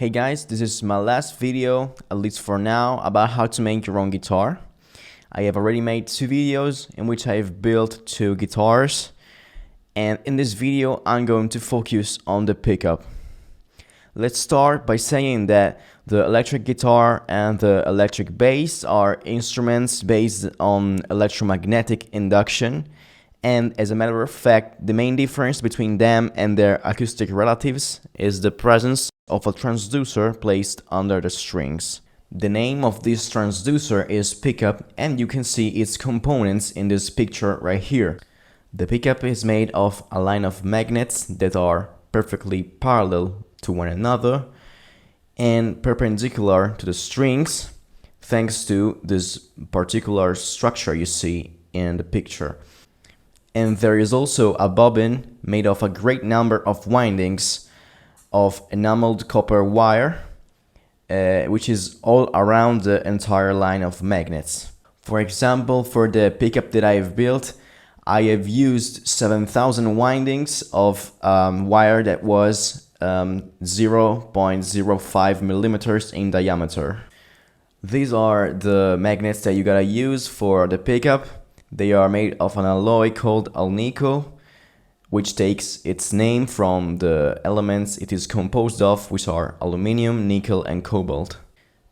Hey guys, this is my last video, at least for now, about how to make your own guitar. I have already made 2 videos in which I have built 2 guitars, and in this video I'm going to focus on the pickup. Let's start by saying that the electric guitar and the electric bass are instruments based on electromagnetic induction, and as a matter of fact, the main difference between them and their acoustic relatives is the presence of a transducer placed under the strings. The name of this transducer is pickup, and you can see its components in this picture right here. The pickup is made of a line of magnets that are perfectly parallel to one another and perpendicular to the strings, thanks to this particular structure you see in the picture. And there is also a bobbin made of a great number of windings of enameled copper wire, which is all around the entire line of magnets. For example, for the pickup that I have built, I have used 7,000 windings of wire that was 0.05 millimeters in diameter. These are the magnets that you gotta use for the pickup. They are made of an alloy called alnico, which takes its name from the elements it is composed of, which are aluminum, nickel, and cobalt.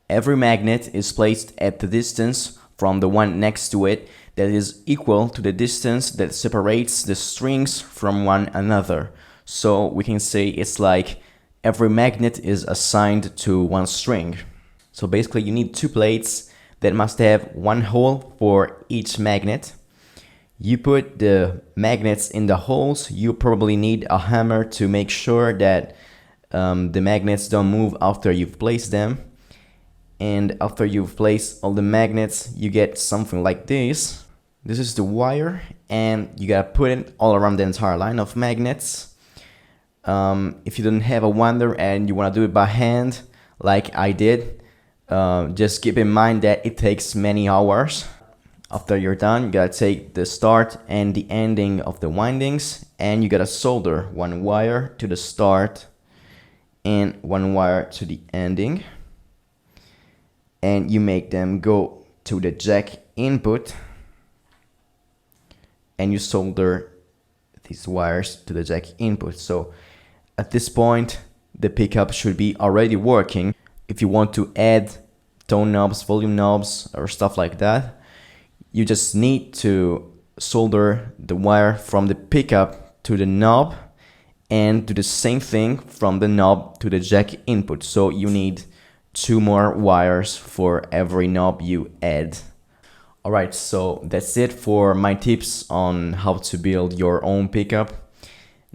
Every magnet is placed at the distance from the one next to it that is equal to the distance that separates the strings from one another. So we can say it's like every magnet is assigned to one string. So basically you need 2 plates that must have 1 hole for each magnet. You put the magnets in the holes. You probably need a hammer to make sure that the magnets don't move after you've placed them. And after you've placed all the magnets, you get something like this. This is the wire, and you gotta put it all around the entire line of magnets. If you don't have a winder and you wanna do it by hand, like I did, just keep in mind that it takes many hours. After you're done, you gotta take the start and the ending of the windings, and you gotta solder 1 wire to the start and 1 wire to the ending, and you make them go to the jack input, and you solder these wires to the jack input. So at this point the pickup should be already working. If you want to add tone knobs, volume knobs, or stuff like that, you just need to solder the wire from the pickup to the knob and do the same thing from the knob to the jack input. So you need 2 more wires for every knob you add. Alright, so that's it for my tips on how to build your own pickup.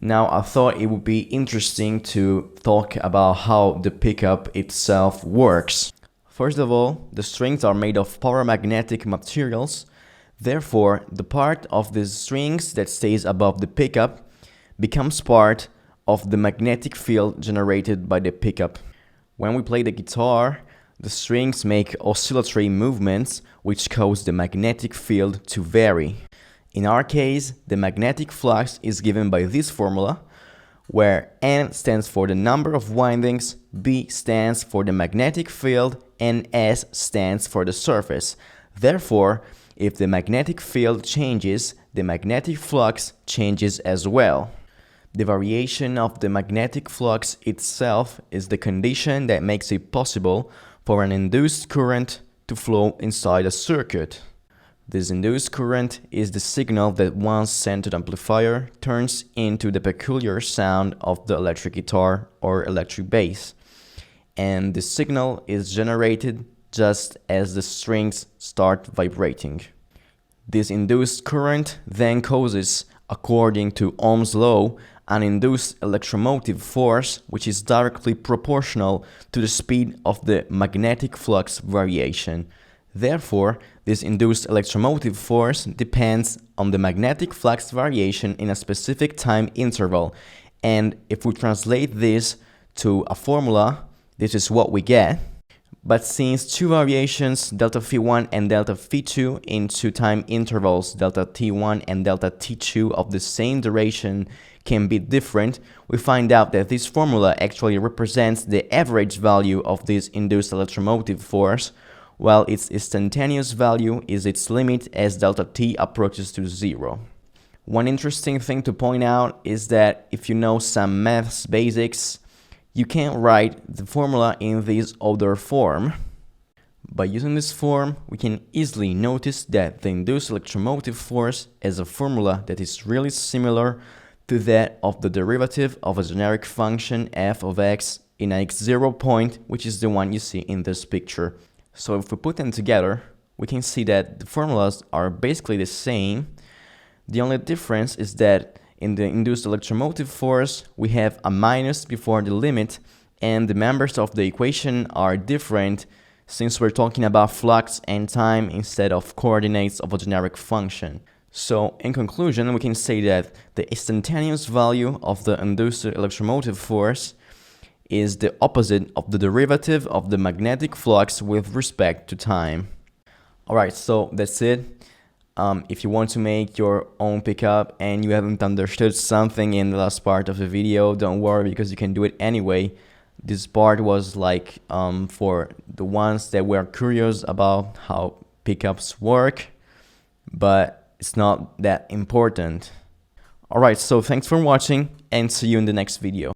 Now I thought it would be interesting to talk about how the pickup itself works. First of all, the strings are made of paramagnetic materials. Therefore, the part of the strings that stays above the pickup becomes part of the magnetic field generated by the pickup. When we play the guitar, the strings make oscillatory movements which cause the magnetic field to vary. In our case, the magnetic flux is given by this formula, where N stands for the number of windings, B stands for the magnetic field, and S stands for the surface. Therefore, if the magnetic field changes, the magnetic flux changes as well. The variation of the magnetic flux itself is the condition that makes it possible for an induced current to flow inside a circuit. This induced current is the signal that once sent to the amplifier turns into the peculiar sound of the electric guitar or electric bass. And the signal is generated just as the strings start vibrating. This induced current then causes, according to Ohm's law, an induced electromotive force which is directly proportional to the speed of the magnetic flux variation. Therefore, this induced electromotive force depends on the magnetic flux variation in a specific time interval, and if we translate this to a formula, this is what we get. But since two variations, delta phi1 and delta phi2, into time intervals delta t1 and delta t2 of the same duration can be different, we find out that this formula actually represents the average value of this induced electromotive force, while its instantaneous value is its limit as delta t approaches to 0. One interesting thing to point out is that if you know some maths basics, you can write the formula in this other form. By using this form, we can easily notice that the induced electromotive force has a formula that is really similar to that of the derivative of a generic function f of x in a x0 point, which is the one you see in this picture. So if we put them together, we can see that the formulas are basically the same. The only difference is that in the induced electromotive force, we have a minus before the limit, and the members of the equation are different since we're talking about flux and time instead of coordinates of a generic function. So in conclusion, we can say that the instantaneous value of the induced electromotive force is the opposite of the derivative of the magnetic flux with respect to time. Alright, so that's it. If you want to make your own pickup and you haven't understood something in the last part of the video, don't worry, because you can do it anyway. This part was like for the ones that were curious about how pickups work, but it's not that important. Alright, so thanks for watching and see you in the next video.